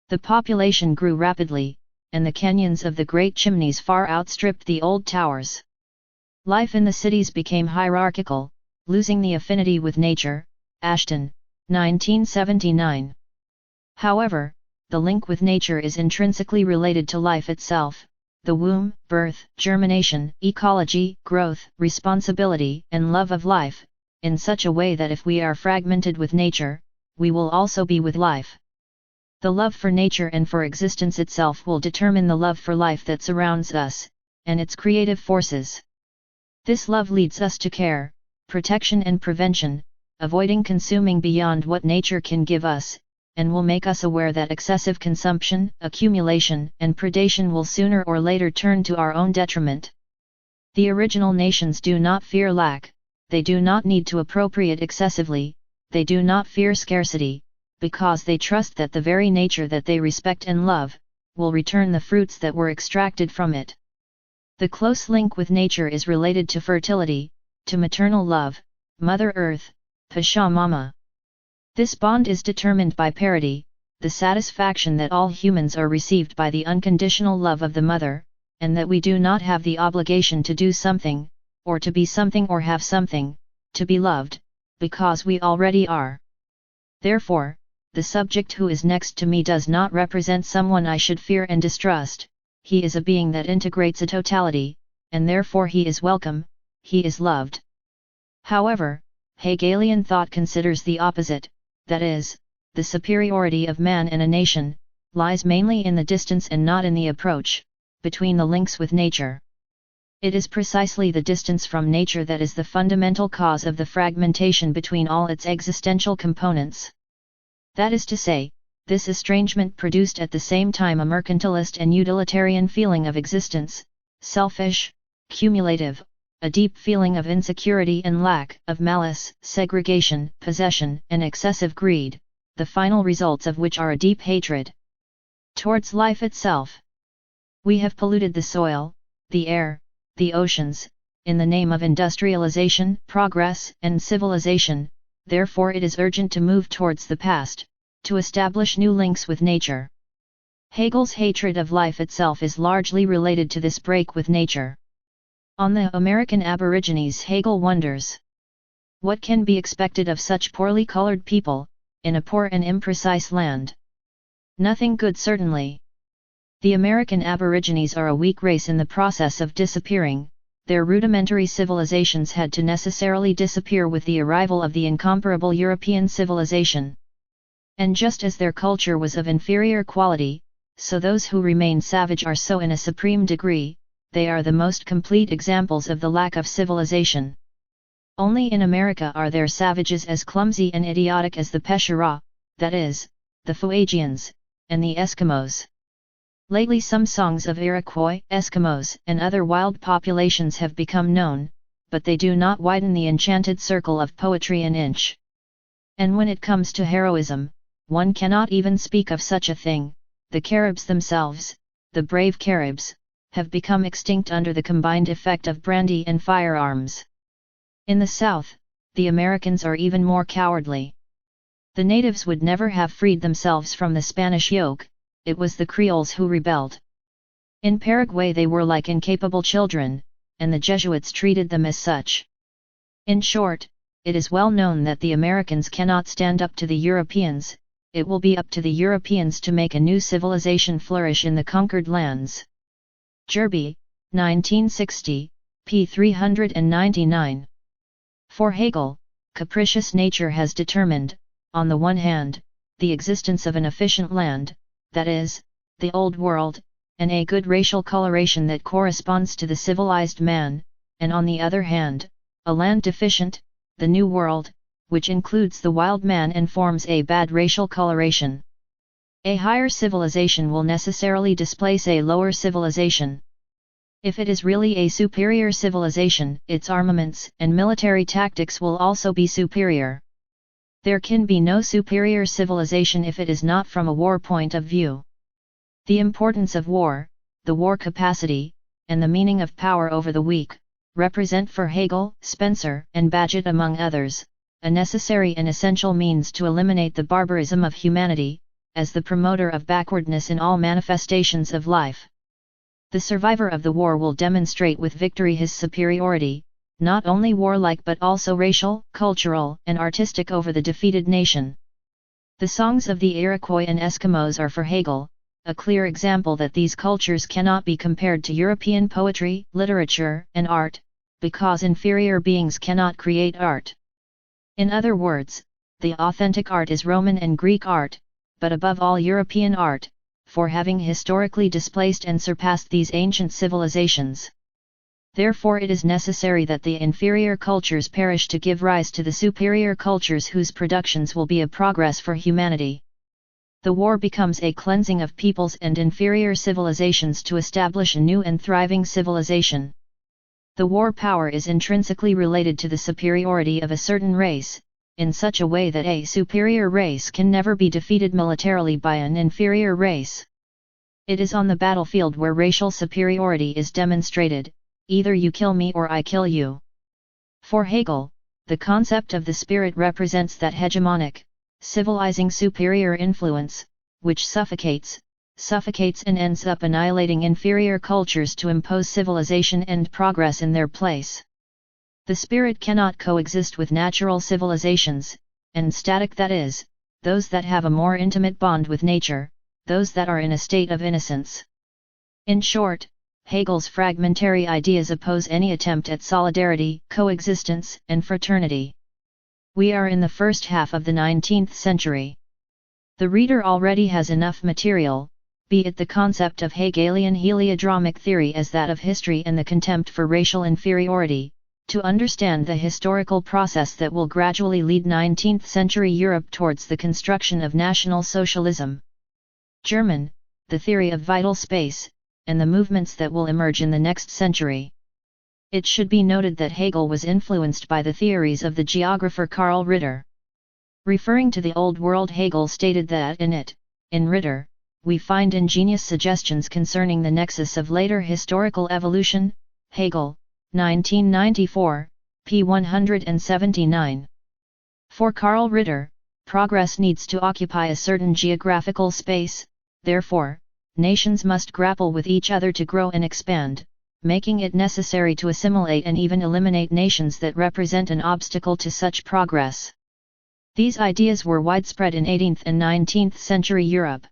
The population grew rapidly, and the canyons of the great chimneys far outstripped the old towers. Life in the cities became hierarchical, losing the affinity with nature. Ashton, 1979. However, the link with nature is intrinsically related to life itself, the womb, birth, germination, ecology, growth, responsibility, and love of life, in such a way that if we are fragmented with nature, we will also be with life. The love for nature and for existence itself will determine the love for life that surrounds us, and its creative forces. This love leads us to care, protection and prevention, avoiding consuming beyond what nature can give us, and will make us aware that excessive consumption, accumulation, and predation will sooner or later turn to our own detriment. The original nations do not fear lack, they do not need to appropriate excessively, they do not fear scarcity, because they trust that the very nature that they respect and love, will return the fruits that were extracted from it. The close link with nature is related to fertility, to maternal love, Mother Earth, Pachamama. This bond is determined by parity, the satisfaction that all humans are received by the unconditional love of the mother, and that we do not have the obligation to do something, or to be something or have something, to be loved, because we already are. Therefore, the subject who is next to me does not represent someone I should fear and distrust, he is a being that integrates a totality, and therefore he is welcome, he is loved. However, Hegelian thought considers the opposite, that is, the superiority of man and a nation, lies mainly in the distance and not in the approach, between the links with nature. It is precisely the distance from nature that is the fundamental cause of the fragmentation between all its existential components. That is to say, this estrangement produced at the same time a mercantilist and utilitarian feeling of existence, selfish, cumulative, a deep feeling of insecurity and lack of malice, segregation, possession, and excessive greed, the final results of which are a deep hatred towards life itself. We have polluted the soil, the air, the oceans, in the name of industrialization, progress, and civilization, therefore it is urgent to move towards the past, to establish new links with nature. Hegel's hatred of life itself is largely related to this break with nature. On the American Aborigines, Hegel wonders, what can be expected of such poorly colored people, in a poor and imprecise land? Nothing good, certainly. The American Aborigines are a weak race in the process of disappearing. Their rudimentary civilizations had to necessarily disappear with the arrival of the incomparable European civilization. And just as their culture was of inferior quality, so those who remain savage are so in a supreme degree. They are the most complete examples of the lack of civilization. Only in America are there savages as clumsy and idiotic as the Peshera, that is, the Fuegians, and the Eskimos. Lately some songs of Iroquois, Eskimos, and other wild populations have become known, but they do not widen the enchanted circle of poetry an inch. And when it comes to heroism, one cannot even speak of such a thing. The Caribs themselves, the brave Caribs, have become extinct under the combined effect of brandy and firearms. In the South, the Americans are even more cowardly. The natives would never have freed themselves from the Spanish yoke, it was the Creoles who rebelled. In Paraguay they were like incapable children, and the Jesuits treated them as such. In short, it is well known that the Americans cannot stand up to the Europeans. It will be up to the Europeans to make a new civilization flourish in the conquered lands. Gerby, 1960, p. 399. For Hegel, capricious nature has determined, on the one hand, the existence of an efficient land, that is, the Old World, and a good racial coloration that corresponds to the civilized man, and on the other hand, a land deficient, the New World, which includes the wild man and forms a bad racial coloration. A higher civilization will necessarily displace a lower civilization. If it is really a superior civilization, its armaments and military tactics will also be superior. There can be no superior civilization if it is not from a war point of view. The importance of war, the war capacity, and the meaning of power over the weak, represent for Hegel, Spencer, and Bagehot among others, a necessary and essential means to eliminate the barbarism of humanity, as the promoter of backwardness in all manifestations of life. The survivor of the war will demonstrate with victory his superiority, not only warlike but also racial, cultural, and artistic over the defeated nation. The songs of the Iroquois and Eskimos are for Hegel, a clear example that these cultures cannot be compared to European poetry, literature, and art, because inferior beings cannot create art. In other words, the authentic art is Roman and Greek art, but above all European art, for having historically displaced and surpassed these ancient civilizations. Therefore it is necessary that the inferior cultures perish to give rise to the superior cultures whose productions will be a progress for humanity. The war becomes a cleansing of peoples and inferior civilizations to establish a new and thriving civilization. The war power is intrinsically related to the superiority of a certain race, in such a way that a superior race can never be defeated militarily by an inferior race. It is on the battlefield where racial superiority is demonstrated, either you kill me or I kill you. For Hegel, the concept of the spirit represents that hegemonic, civilizing superior influence, which suffocates and ends up annihilating inferior cultures to impose civilization and progress in their place. The spirit cannot coexist with natural civilizations, and static, that is, those that have a more intimate bond with nature, those that are in a state of innocence. In short, Hegel's fragmentary ideas oppose any attempt at solidarity, coexistence, and fraternity. We are in the first half of the 19th century. The reader already has enough material, be it the concept of Hegelian heliodromic theory as that of history and the contempt for racial inferiority, to understand the historical process that will gradually lead 19th century Europe towards the construction of National Socialism. German, the theory of vital space, and the movements that will emerge in the next century. It should be noted that Hegel was influenced by the theories of the geographer Karl Ritter. Referring to the Old World, Hegel stated that in Ritter, we find ingenious suggestions concerning the nexus of later historical evolution. Hegel, 1994, p. 179. For Karl Ritter, progress needs to occupy a certain geographical space, therefore, nations must grapple with each other to grow and expand, making it necessary to assimilate and even eliminate nations that represent an obstacle to such progress. These ideas were widespread in 18th and 19th century Europe.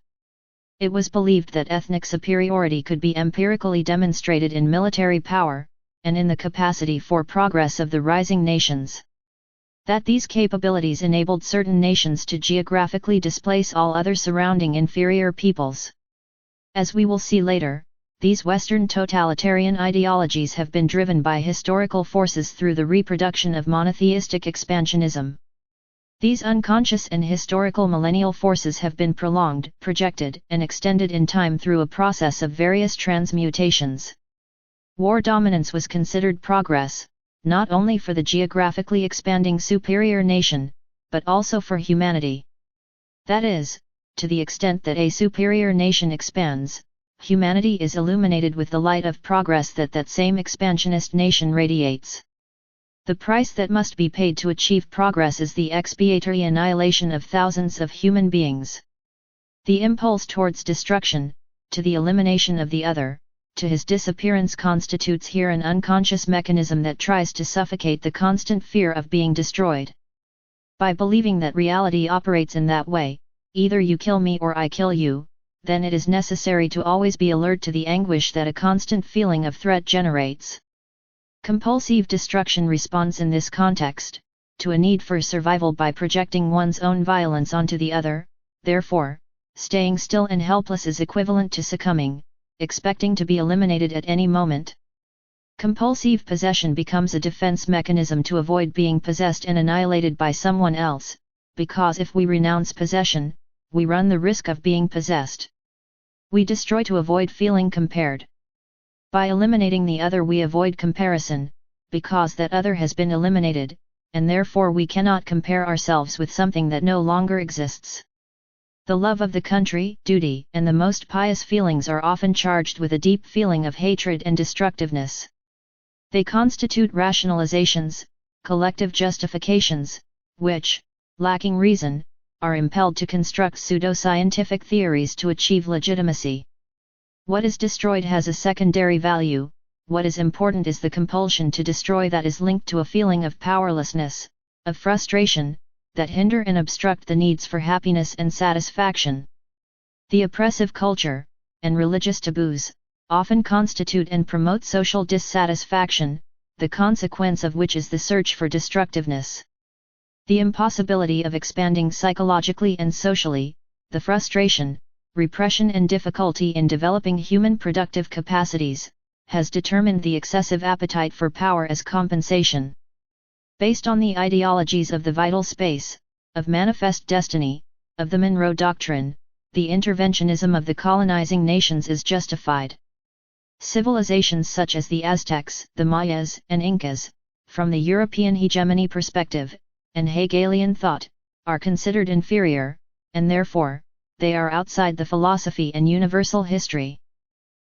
It was believed that ethnic superiority could be empirically demonstrated in military power, and in the capacity for progress of the rising nations. That these capabilities enabled certain nations to geographically displace all other surrounding inferior peoples. As we will see later, these Western totalitarian ideologies have been driven by historical forces through the reproduction of monotheistic expansionism. These unconscious and historical millennial forces have been prolonged, projected, and extended in time through a process of various transmutations. War dominance was considered progress, not only for the geographically expanding superior nation, but also for humanity. That is, to the extent that a superior nation expands, humanity is illuminated with the light of progress that same expansionist nation radiates. The price that must be paid to achieve progress is the expiatory annihilation of thousands of human beings. The impulse towards destruction, to the elimination of the other, to his disappearance constitutes here an unconscious mechanism that tries to suffocate the constant fear of being destroyed. By believing that reality operates in that way, either you kill me or I kill you, then it is necessary to always be alert to the anguish that a constant feeling of threat generates. Compulsive destruction responds in this context to a need for survival by projecting one's own violence onto the other. Therefore, staying still and helpless is equivalent to succumbing, expecting to be eliminated at any moment. Compulsive possession becomes a defense mechanism to avoid being possessed and annihilated by someone else, because if we renounce possession, we run the risk of being possessed. We destroy to avoid feeling compared. By eliminating the other we avoid comparison, because that other has been eliminated, and therefore we cannot compare ourselves with something that no longer exists. The love of the country, duty, and the most pious feelings are often charged with a deep feeling of hatred and destructiveness. They constitute rationalizations, collective justifications, which, lacking reason, are impelled to construct pseudoscientific theories to achieve legitimacy. What is destroyed has a secondary value. What is important is the compulsion to destroy that is linked to a feeling of powerlessness, of frustration, that hinder and obstruct the needs for happiness and satisfaction. The oppressive culture, and religious taboos, often constitute and promote social dissatisfaction, the consequence of which is the search for destructiveness. The impossibility of expanding psychologically and socially, the frustration, repression and difficulty in developing human productive capacities, has determined the excessive appetite for power as compensation. Based on the ideologies of the vital space, of manifest destiny, of the Monroe Doctrine, the interventionism of the colonizing nations is justified. Civilizations such as the Aztecs, the Mayas, and Incas, from the European hegemony perspective, and Hegelian thought, are considered inferior, and therefore, they are outside the philosophy and universal history.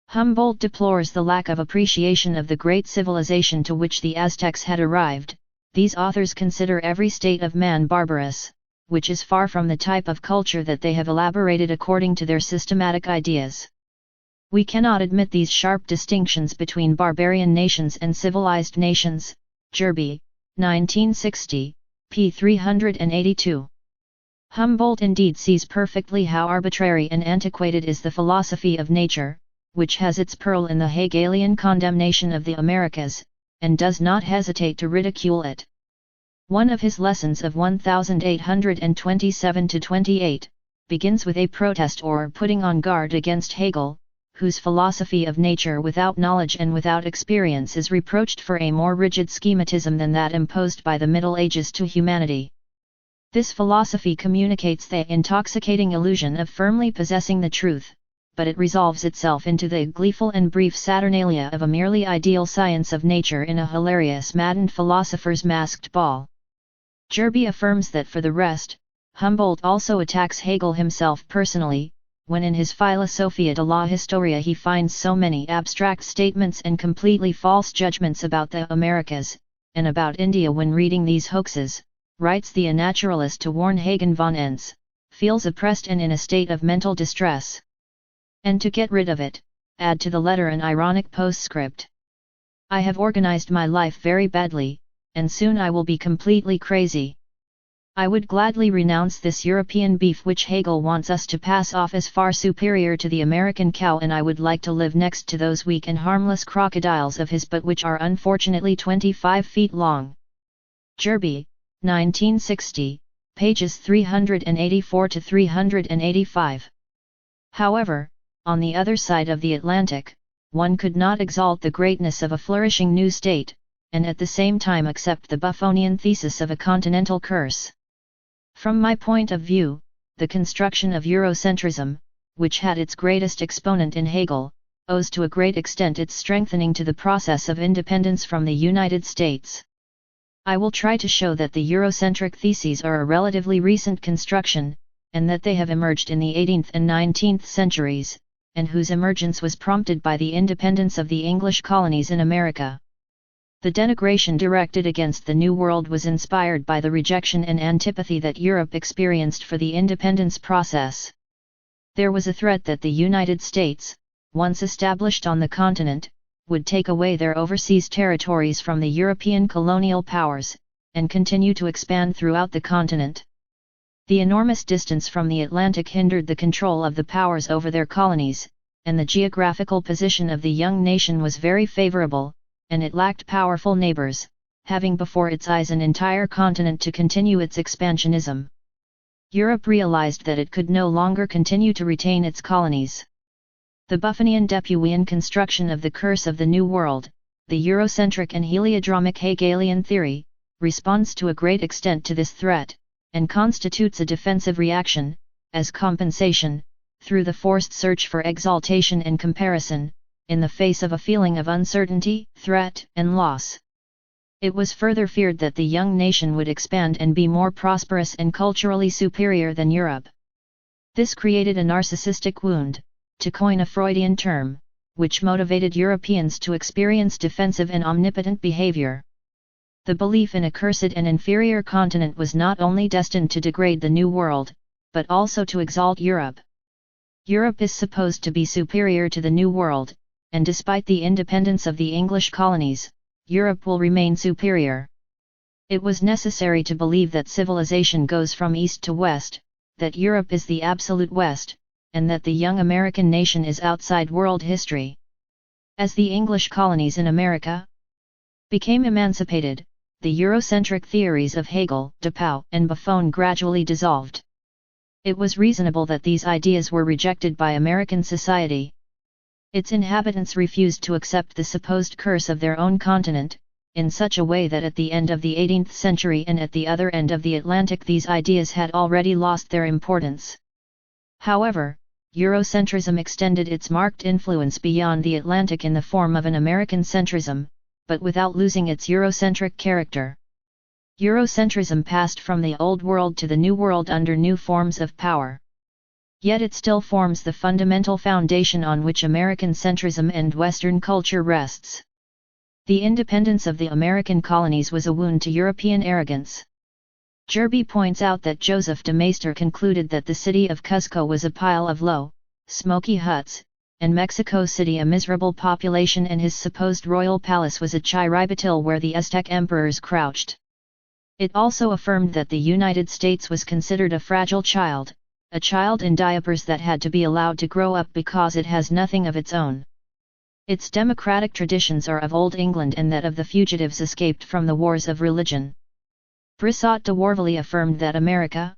Humboldt deplores the lack of appreciation of the great civilization to which the Aztecs had arrived. These authors consider every state of man barbarous, which is far from the type of culture that they have elaborated according to their systematic ideas. We cannot admit these sharp distinctions between barbarian nations and civilized nations. Gerby, 1960, p. 382. Humboldt indeed sees perfectly how arbitrary and antiquated is the philosophy of nature, which has its pearl in the Hegelian condemnation of the Americas, and does not hesitate to ridicule it. One of his lessons of 1827-28 begins with a protest or putting on guard against Hegel, whose philosophy of nature without knowledge and without experience is reproached for a more rigid schematism than that imposed by the Middle Ages to humanity. This philosophy communicates the intoxicating illusion of firmly possessing the truth, but it resolves itself into the gleeful and brief saturnalia of a merely ideal science of nature in a hilarious maddened philosopher's masked ball. Gerby affirms that for the rest, Humboldt also attacks Hegel himself personally, when in his Philosophia de la Historia he finds so many abstract statements and completely false judgments about the Americas, and about India. When reading these hoaxes, writes the Naturalist to warn Hagen von Entz, feels oppressed and in a state of mental distress. And to get rid of it, add to the letter an ironic postscript. I have organized my life very badly, and soon I will be completely crazy. I would gladly renounce this European beef which Hegel wants us to pass off as far superior to the American cow, and I would like to live next to those weak and harmless crocodiles of his, but which are unfortunately 25 feet long. Gerby, 1960, pages 384 to 385. However, on the other side of the Atlantic, one could not exalt the greatness of a flourishing new state, and at the same time accept the Buffonian thesis of a continental curse. From my point of view, the construction of Eurocentrism, which had its greatest exponent in Hegel, owes to a great extent its strengthening to the process of independence from the United States. I will try to show that the Eurocentric theses are a relatively recent construction, and that they have emerged in the 18th and 19th centuries, and whose emergence was prompted by the independence of the English colonies in America. The denigration directed against the New World was inspired by the rejection and antipathy that Europe experienced for the independence process. There was a threat that the United States, once established on the continent, would take away their overseas territories from the European colonial powers, and continue to expand throughout the continent. The enormous distance from the Atlantic hindered the control of the powers over their colonies, and the geographical position of the young nation was very favorable, and it lacked powerful neighbors, having before its eyes an entire continent to continue its expansionism. Europe realized that it could no longer continue to retain its colonies. The Buffonian Depuian construction of the curse of the New World, the Eurocentric and heliodromic Hegelian theory, responds to a great extent to this threat, and constitutes a defensive reaction, as compensation, through the forced search for exaltation and comparison, in the face of a feeling of uncertainty, threat, and loss. It was further feared that the young nation would expand and be more prosperous and culturally superior than Europe. This created a narcissistic wound, to coin a Freudian term, which motivated Europeans to experience defensive and omnipotent behavior. The belief in a cursed and inferior continent was not only destined to degrade the New World, but also to exalt Europe. Europe is supposed to be superior to the New World, and despite the independence of the English colonies, Europe will remain superior. It was necessary to believe that civilization goes from east to west, that Europe is the absolute West, and that the young American nation is outside world history. As the English colonies in America became emancipated, the Eurocentric theories of Hegel, Depau, and Buffon gradually dissolved. It was reasonable that these ideas were rejected by American society. Its inhabitants refused to accept the supposed curse of their own continent, in such a way that at the end of the 18th century and at the other end of the Atlantic these ideas had already lost their importance. However, Eurocentrism extended its marked influence beyond the Atlantic in the form of an American centrism, but without losing its Eurocentric character. Eurocentrism passed from the Old World to the New World under new forms of power. Yet it still forms the fundamental foundation on which American centrism and Western culture rests. The independence of the American colonies was a wound to European arrogance. Gerby points out that Joseph de Maistre concluded that the city of Cuzco was a pile of low, smoky huts, and Mexico City a miserable population, and his supposed royal palace was a Chiribitil where the Aztec emperors crouched. It also affirmed that the United States was considered a fragile child, a child in diapers that had to be allowed to grow up because it has nothing of its own. Its democratic traditions are of Old England and that of the fugitives escaped from the wars of religion. Brissot de Warville affirmed that America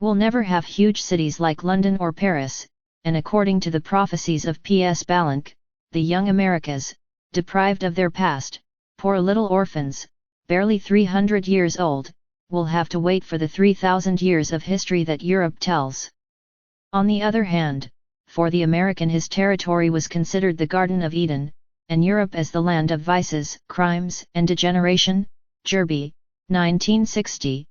will never have huge cities like London or Paris, and according to the prophecies of P.S. Ballanche, the young Americas, deprived of their past, poor little orphans, barely 300 years old, will have to wait for the 3,000 years of history that Europe tells. On the other hand, for the American his territory was considered the Garden of Eden, and Europe as the land of vices, crimes, and degeneration. Gerby, 1960,